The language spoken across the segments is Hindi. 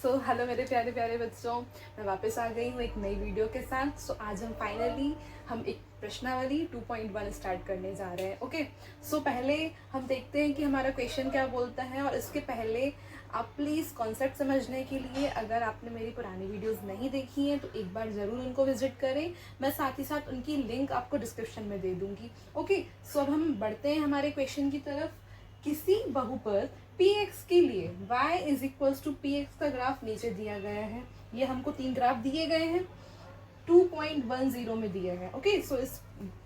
हेलो मेरे प्यारे प्यारे बच्चों, मैं वापस आ गई हूँ एक नई वीडियो के साथ। आज हम फाइनली एक प्रश्नावली 2.1 स्टार्ट करने जा रहे हैं। ओके, पहले हम देखते हैं कि हमारा क्वेश्चन क्या बोलता है। और इसके पहले आप प्लीज़ कॉन्सेप्ट समझने के लिए अगर आपने मेरी पुरानी वीडियोस नहीं देखी हैं तो एक बार ज़रूर उनको विजिट करें। मैं साथ ही साथ उनकी लिंक आपको डिस्क्रिप्शन में दे दूँगी। ओके, अब हम बढ़ते हैं हमारे क्वेश्चन की तरफ। किसी बहुपद px के लिए y is equals to px का ग्राफ नीचे दिया गया है। ये हमको 3 ग्राफ दिए गए हैं, 2.10 में दिए गए। ओके, इस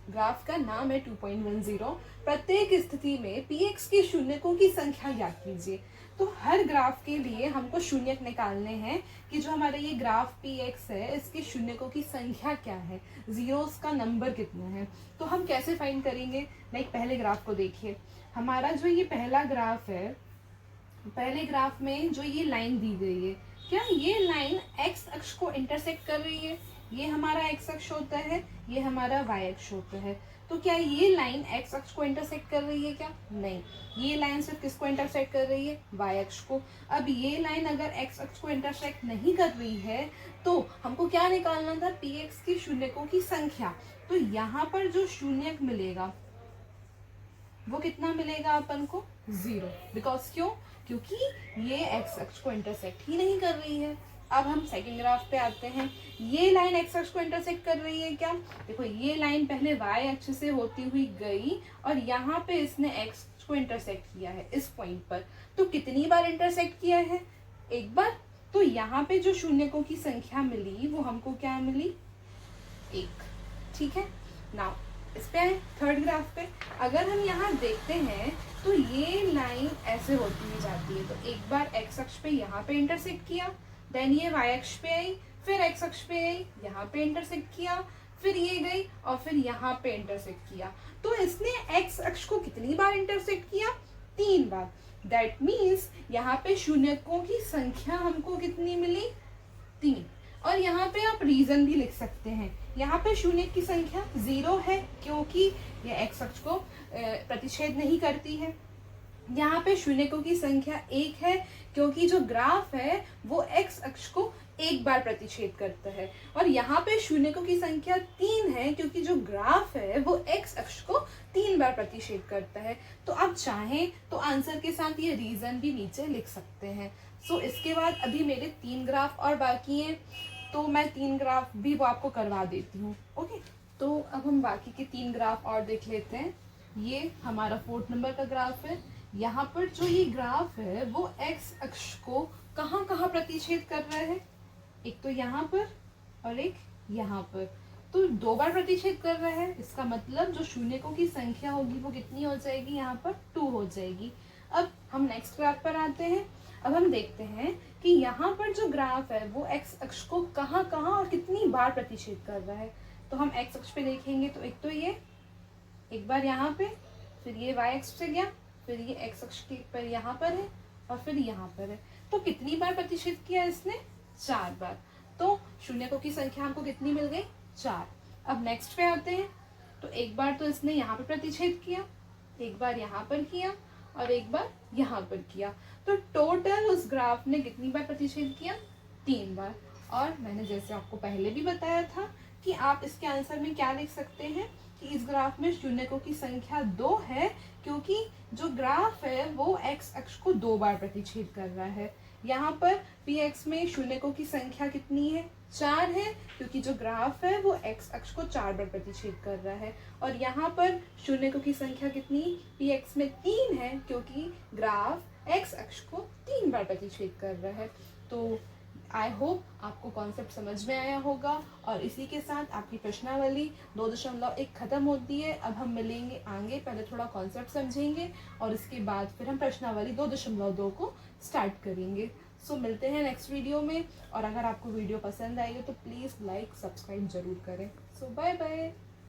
ग्राफ का नाम है 2.10। प्रत्येक स्थिति में px के शून्यकों की संख्या ज्ञात कीजिए। तो हर ग्राफ के लिए हमको शून्यक निकालने हैं कि जो हमारा ये ग्राफ px है इसके शून्यकों की संख्या क्या है, जीरोस का नंबर कितना है। तो हम कैसे फाइंड करेंगे? पहले ग्राफ को देखिए। हमारा जो ये पहला ग्राफ है, पहले ग्राफ में जो ये लाइन दी गई है, क्या ये लाइन x अक्ष को इंटरसेक्ट कर रही है? ये हमारा x अक्ष होता है, ये हमारा y अक्ष होता है। तो क्या ये लाइन x अक्ष को इंटरसेक्ट कर रही है? क्या नहीं, ये लाइन सिर्फ किसको इंटरसेक्ट कर रही है? y अक्ष को। अब ये लाइन अगर x अक्ष को इंटरसेक्ट नहीं कर रही है तो हमको क्या निकालना था? px की शून्यकों की संख्या। तो यहाँ पर जो शून्यक मिलेगा वो कितना मिलेगा अपन को? 0। बिकॉज क्योंकि ये x अक्ष को इंटरसेक्ट ही नहीं कर रही है। अब हम सेकंड ग्राफ पे आते हैं। ये लाइन x अक्ष को इंटरसेक्ट कर रही है क्या? देखो, ये लाइन पहले y अक्ष से होती हुई गई और यहाँ पे इसने x अक्ष को इंटरसेक्ट किया है इस पॉइंट पर। तो कितनी बार इंटरसेक्ट किया है? एक बार। तो यहाँ पे जो शून्यकों की संख्या मिली वो हमको क्या मिली? 1। ठीक है, नाउ इस पे थर्ड ग्राफ पे अगर हम यहाँ देखते हैं तो ये लाइन ऐसे होती हुई जाती है। तो एक बार x अक्ष पे यहाँ पे इंटरसेक्ट किया, देन ये y अक्ष पे आई, फिर x अक्ष पे आई, यहाँ पे इंटरसेक्ट किया, फिर ये गई और फिर यहाँ पे इंटरसेक्ट किया। तो इसने x अक्ष को कितनी बार इंटरसेक्ट किया? 3 बार। दैट मीन्स यहाँ पे शून्यकों की संख्या हमको कितनी मिली? 3। और यहाँ पे आप रीजन भी लिख सकते हैं। यहाँ पे शून्य की संख्या 0 है क्योंकि ये x अक्ष को प्रतिच्छेद नहीं करती है। यहाँ पे शून्यकों की संख्या 1 है क्योंकि जो ग्राफ है वो x अक्ष को एक बार प्रतिच्छेद करता है। और यहाँ पे शून्यकों की संख्या 3 है क्योंकि जो ग्राफ है वो x अक्ष को 3 बार प्रतिच्छेद करता है। तो आप चाहें तो आंसर के साथ ये रीजन भी नीचे लिख सकते हैं। इसके बाद अभी मेरे 3 ग्राफ और बाकी हैं, तो मैं 3 ग्राफ भी वो आपको करवा देती हूँ। ओके, तो अब हम बाकी के 3 ग्राफ और देख लेते हैं। ये हमारा 4th नंबर का ग्राफ है। यहाँ पर जो ये ग्राफ है वो x अक्ष को कहाँ कहाँ प्रतिच्छेद कर रहा है? एक तो यहाँ पर और एक यहाँ पर। तो 2 बार प्रतिच्छेद कर रहा है। इसका मतलब जो शून्यकों की संख्या होगी वो कितनी हो जाएगी? यहाँ पर 2 हो जाएगी। अब हम नेक्स्ट ग्राफ पर आते हैं। अब हम देखते हैं कि यहाँ पर जो ग्राफ है वो x अक्ष को कहाँ कहाँ और कितनी बार प्रतिच्छेद कर रहा है। तो हम x अक्ष पे देखेंगे तो एक तो ये एक बार यहाँ पे, फिर ये y अक्ष से गया, फिर ये x अक्ष के पर यहाँ पर है और फिर यहाँ पर है। तो कितनी बार प्रतिच्छेद किया इसने? 4 बार। तो शून्यकों की संख्या हमको कितनी मिल गई? 4। अब नेक्स्ट पे आते हैं। तो एक बार तो इसने यहाँ पे प्रतिच्छेद किया, एक बार यहाँ पर किया और एक बार यहाँ पर किया। तो टोटल उस ग्राफ ने कितनी बार प्रतिच्छेद किया? 3 बार। और मैंने जैसे आपको पहले भी बताया था कि आप इसके आंसर में क्या लिख सकते हैं कि इस ग्राफ में शून्यकों की संख्या 2 है क्योंकि जो ग्राफ है वो x अक्ष को 2 बार प्रतिच्छेद कर रहा है। यहाँ पर px में शून्यकों की संख्या कितनी है? 4 है क्योंकि जो ग्राफ है वो x अक्ष को 4 बार प्रतिच्छेद कर रहा है। और यहाँ पर शून्यकों की संख्या कितनी? px में 3 है क्योंकि ग्राफ x अक्ष को 3 बार प्रतिच्छेद कर रहा है। तो आई होप आपको कॉन्सेप्ट समझ में आया होगा। और इसी के साथ आपकी प्रश्नावली 2.1 खत्म होती है। अब हम मिलेंगे आगे, पहले थोड़ा कॉन्सेप्ट समझेंगे और इसके बाद फिर हम प्रश्नावली 2.2 को स्टार्ट करेंगे। मिलते हैं नेक्स्ट वीडियो में। और अगर आपको वीडियो पसंद आएगी तो प्लीज़ लाइक सब्सक्राइब जरूर करें। Bye bye.